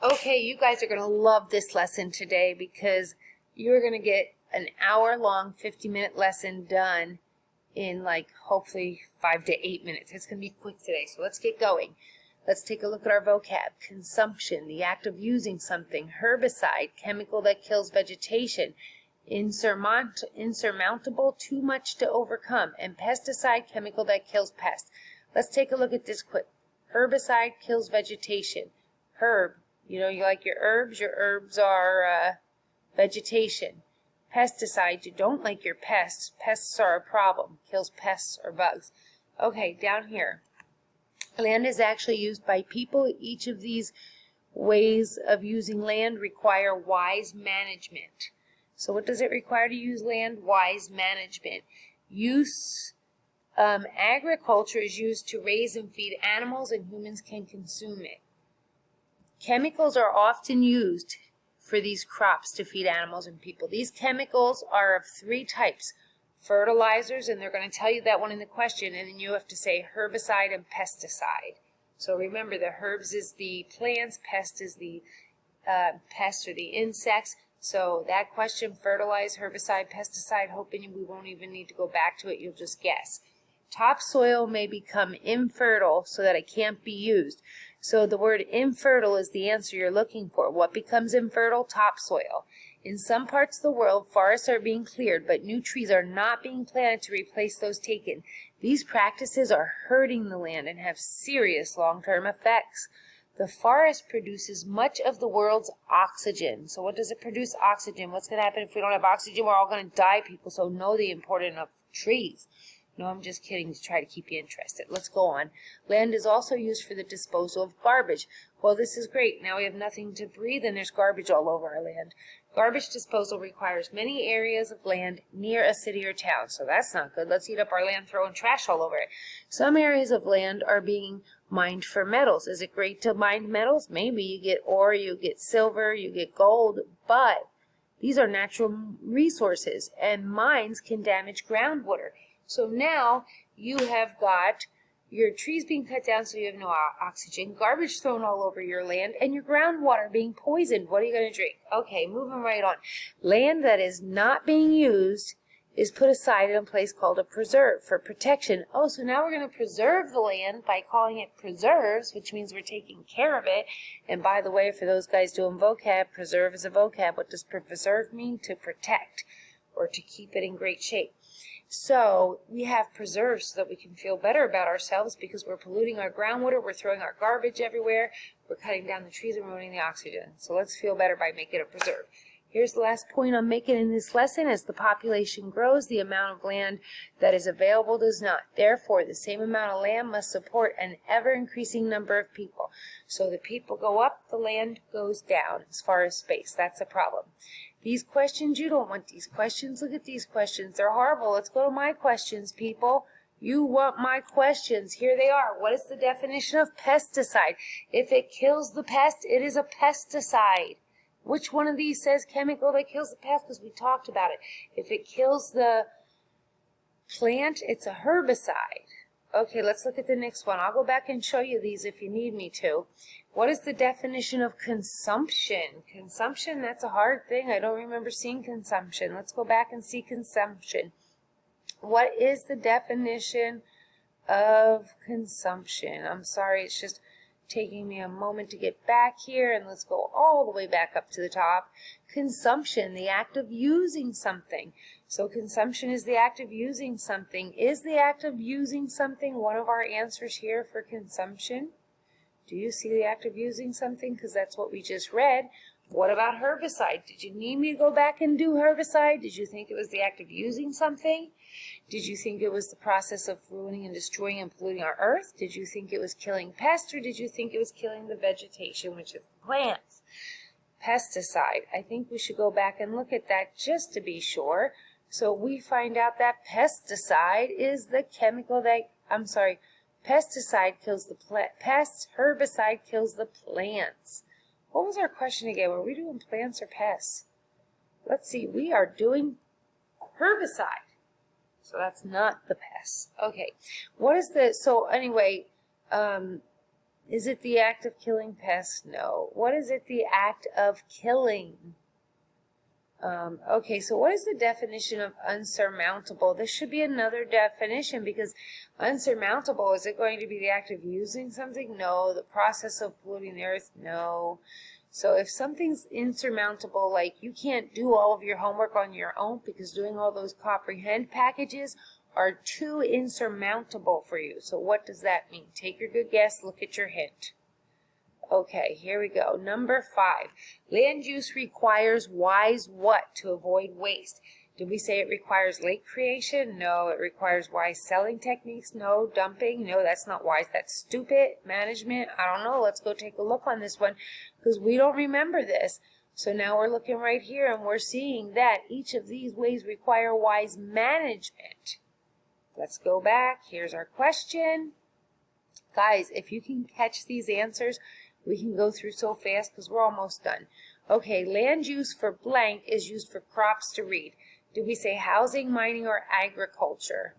Okay, you guys are going to love this lesson today because you're going to get an hour-long, 50-minute lesson done in hopefully 5 to 8 minutes. It's going to be quick today, so let's get going. Let's take a look at our vocab. Consumption, the act of using something. Herbicide, chemical that kills vegetation. Insurmountable, too much to overcome. And pesticide, chemical that kills pests. Let's take a look at this quick. Herbicide kills vegetation. Herb. You know, you like your herbs are vegetation. Pesticide, you don't like your pests. Pests are a problem. Kills pests or bugs. Okay, down here. Land is actually used by people. Each of these ways of using land require wise management. So what does it require to use land? Wise management. Agriculture is used to raise and feed animals, and humans can consume it. Chemicals are often used for these crops to feed animals and people. These chemicals are of 3 types. Fertilizers, and they're going to tell you that one in the question, and then you have to say herbicide and pesticide. So remember, the herbs is the plants, pest is the pests or the insects. So that question, fertilize, herbicide, pesticide, hoping we won't even need to go back to it, you'll just guess. Topsoil may become infertile so that it can't be used. So the word infertile is the answer you're looking for. What becomes infertile? Topsoil. In some parts of the world, forests are being cleared, but new trees are not being planted to replace those taken. These practices are hurting the land and have serious long-term effects. The forest produces much of the world's oxygen. So what does it produce? Oxygen. What's going to happen if we don't have oxygen? We're all going to die, people. So know the importance of trees. No, I'm just kidding to try to keep you interested. Let's go on. Land is also used for the disposal of garbage. Well, this is great. Now we have nothing to breathe and there's garbage all over our land. Garbage disposal requires many areas of land near a city or town. So that's not good. Let's eat up our land throwing trash all over it. Some areas of land are being mined for metals. Is it great to mine metals? Maybe. You get ore, you get silver, you get gold, but these are natural resources and mines can damage groundwater. So now you have got your trees being cut down so you have no oxygen, garbage thrown all over your land, and your groundwater being poisoned. What are you going to drink? Okay, moving right on. Land that is not being used is put aside in a place called a preserve for protection. Oh, so now we're going to preserve the land by calling it preserves, which means we're taking care of it. And by the way, for those guys doing vocab, preserve is a vocab. What does preserve mean? To protect or to keep it in great shape. So we have preserves so that we can feel better about ourselves because we're polluting our groundwater, we're throwing our garbage everywhere, we're cutting down the trees and ruining the oxygen. So let's feel better by making a preserve. Here's the last point I'm making in this lesson. As the population grows, the amount of land that is available does not. Therefore, the same amount of land must support an ever-increasing number of people. So the people go up, the land goes down as far as space. That's a problem. These questions, you don't want these questions. Look at these questions. They're horrible. Let's go to my questions, people. You want my questions. Here they are. What is the definition of pesticide? If it kills the pest, it is a pesticide. Which one of these says chemical that kills the pest? Because we talked about it. If it kills the plant, it's a herbicide. Okay, let's look at the next one. I'll go back and show you these if you need me to. What is the definition of consumption? Consumption, that's a hard thing. I don't remember seeing consumption. Let's go back and see consumption. What is the definition of consumption? I'm sorry, it's just taking me a moment to get back here, and let's go all the way back up to the top. Consumption, the act of using something. So consumption is the act of using something. Is the act of using something one of our answers here for consumption? Do you see the act of using something? Because that's what we just read. What about herbicide? Did you need me to go back and do herbicide? Did you think it was the act of using something? Did you think it was the process of ruining and destroying and polluting our earth? Did you think it was killing pests, or did you think it was killing the vegetation, which is plants? Pesticide. I think we should go back and look at that just to be sure. So we find out that pesticide is the chemical that, pesticide kills the pests, herbicide kills the plants. What was our question again? Were we doing plants or pests? Let's see, we are doing herbicide. So that's not the pests. Okay, what is the, so anyway, Is it the act of killing pests? No. What is it the act of killing? Okay, so what is the definition of unsurmountable? This should be another definition because unsurmountable, is it going to be the act of using something? No. The process of polluting the earth? No. So if something's insurmountable, like you can't do all of your homework on your own because doing all those comprehend packages are too insurmountable for you. So what does that mean? Take your good guess, look at your hint. Okay, here we go. Number 5. Land use requires wise what to avoid waste? Did we say it requires lake creation? No. It requires wise selling techniques? No. Dumping? No, that's not wise. That's stupid. Management? I don't know. Let's go take a look on this one because we don't remember this. So now we're looking right here and we're seeing that each of these ways require wise management. Let's go back. Here's our question. Guys, if you can catch these answers, we can go through so fast because we're almost done. Okay, land use for blank is used for crops to read. Did we say housing, mining, or agriculture?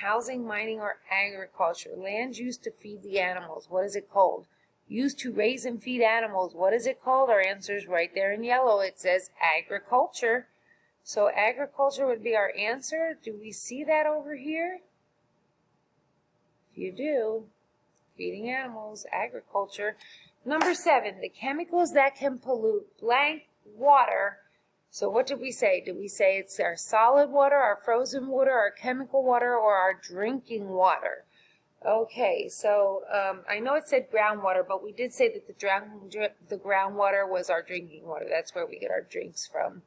Housing, mining, or agriculture. Land used to feed the animals. What is it called? Used to raise and feed animals. What is it called? Our answer is right there in yellow. It says agriculture. So agriculture would be our answer. Do we see that over here? If you do, feeding animals, agriculture. Number 7, the chemicals that can pollute blank water. So what did we say? Did we say it's our solid water, our frozen water, our chemical water, or our drinking water? Okay, so I know it said groundwater, but we did say that the groundwater was our drinking water. That's where we get our drinks from.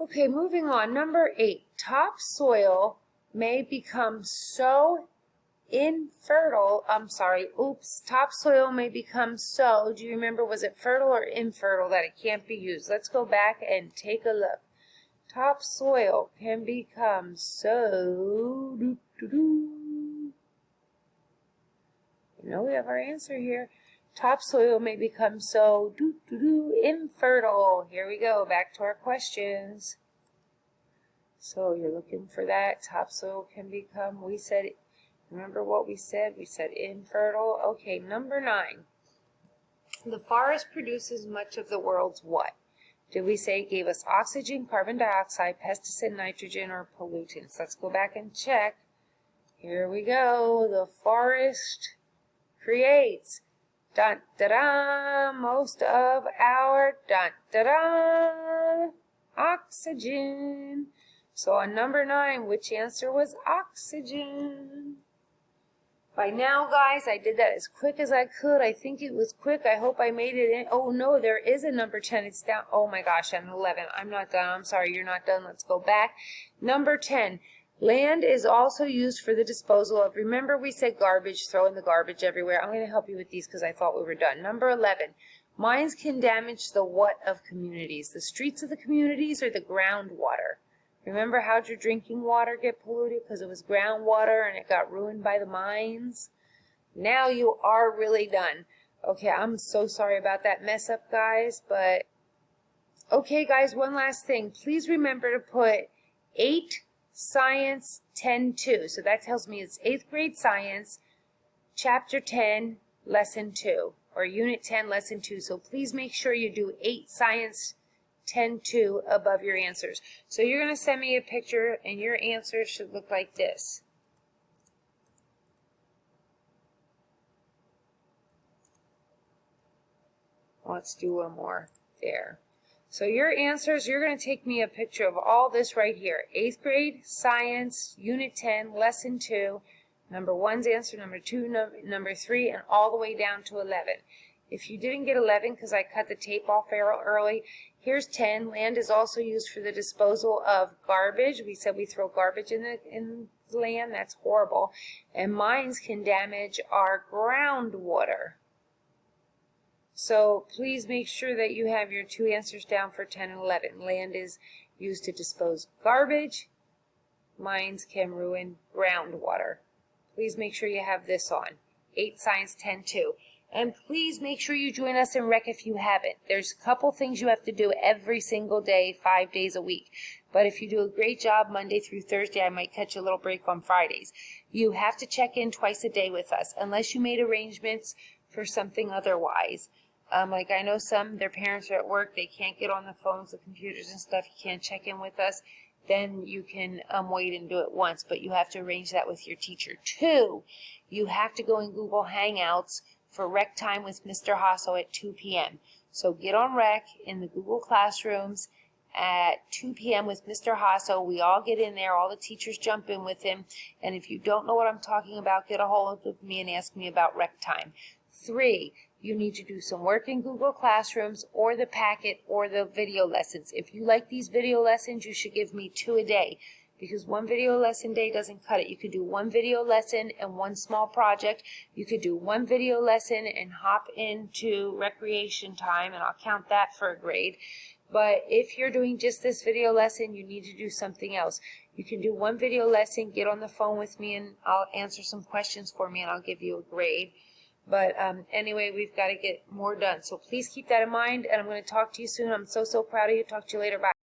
Okay, moving on. Number 8, topsoil may become so topsoil may become so, do you remember, was it fertile or infertile that it can't be used? Let's go back and take a look. Topsoil can become so, you know, we have our answer here. Topsoil may become so, infertile. Here we go, back to our questions. So you're looking for that. Topsoil can become, we said, remember what we said? We said infertile. Okay, number 9. The forest produces much of the world's what? Did we say it gave us oxygen, carbon dioxide, pesticide, nitrogen, or pollutants? Let's go back and check. Here we go. The forest creates most of our oxygen. So on number 9, which answer was oxygen? By now, guys, I did that as quick as I could. I think it was quick. I hope I made it in. Oh, no, there is a number 10. It's down. Oh, my gosh, I'm 11. I'm not done. I'm sorry, you're not done. Let's go back. Number 10. Land is also used for the disposal of, remember we said garbage, throwing the garbage everywhere. I'm going to help you with these because I thought we were done. Number 11. Mines can damage the what of communities? The streets of the communities or the groundwater? Remember how'd your drinking water get polluted because it was groundwater and it got ruined by the mines? Now you are really done. Okay, I'm so sorry about that mess up, guys, but okay, guys, one last thing. Please remember to put 8 Science 10-2. So that tells me it's 8th grade science, chapter 10, lesson 2, or unit 10, lesson 2. So please make sure you do 8 Science 10-2 above your answers. So you're going to send me a picture and your answers should look like this. Let's do one more there. So your answers, you're going to take me a picture of all this right here. 8th grade science, unit 10, lesson 2. Number 1's answer, number 2, number 3, and all the way down to 11. If you didn't get 11 because I cut the tape off early, here's 10. Land is also used for the disposal of garbage. We said we throw garbage in the land. That's horrible. And mines can damage our groundwater. So please make sure that you have your 2 answers down for 10 and 11. Land is used to dispose garbage. Mines can ruin groundwater. Please make sure you have this on. 8 Science 10-2. And please make sure you join us in rec if you haven't. There's a couple things you have to do every single day, 5 days a week. But if you do a great job Monday through Thursday, I might catch a little break on Fridays. You have to check in twice a day with us. Unless you made arrangements for something otherwise. Like I know some, their parents are at work, they can't get on the phones, the computers and stuff, you can't check in with us, then you can wait and do it once, but you have to arrange that with your teacher. 2, you have to go in Google Hangouts for rec time with Mr. Hasso at 2 p.m. So get on rec in the Google Classrooms at 2 p.m. with Mr. Hasso. We all get in there, all the teachers jump in with him, and if you don't know what I'm talking about, get a hold of me and ask me about rec time. 3, you need to do some work in Google Classrooms or the packet or the video lessons. If you like these video lessons, you should give me 2 a day, because 1 video lesson day doesn't cut it. You could do 1 video lesson and 1 small project. You could do 1 video lesson and hop into recreation time, and I'll count that for a grade. But if you're doing just this video lesson, you need to do something else. You can do 1 video lesson, get on the phone with me, and I'll answer some questions for me, and I'll give you a grade. But anyway, we've got to get more done. So please keep that in mind, and I'm going to talk to you soon. I'm so proud of you. Talk to you later. Bye.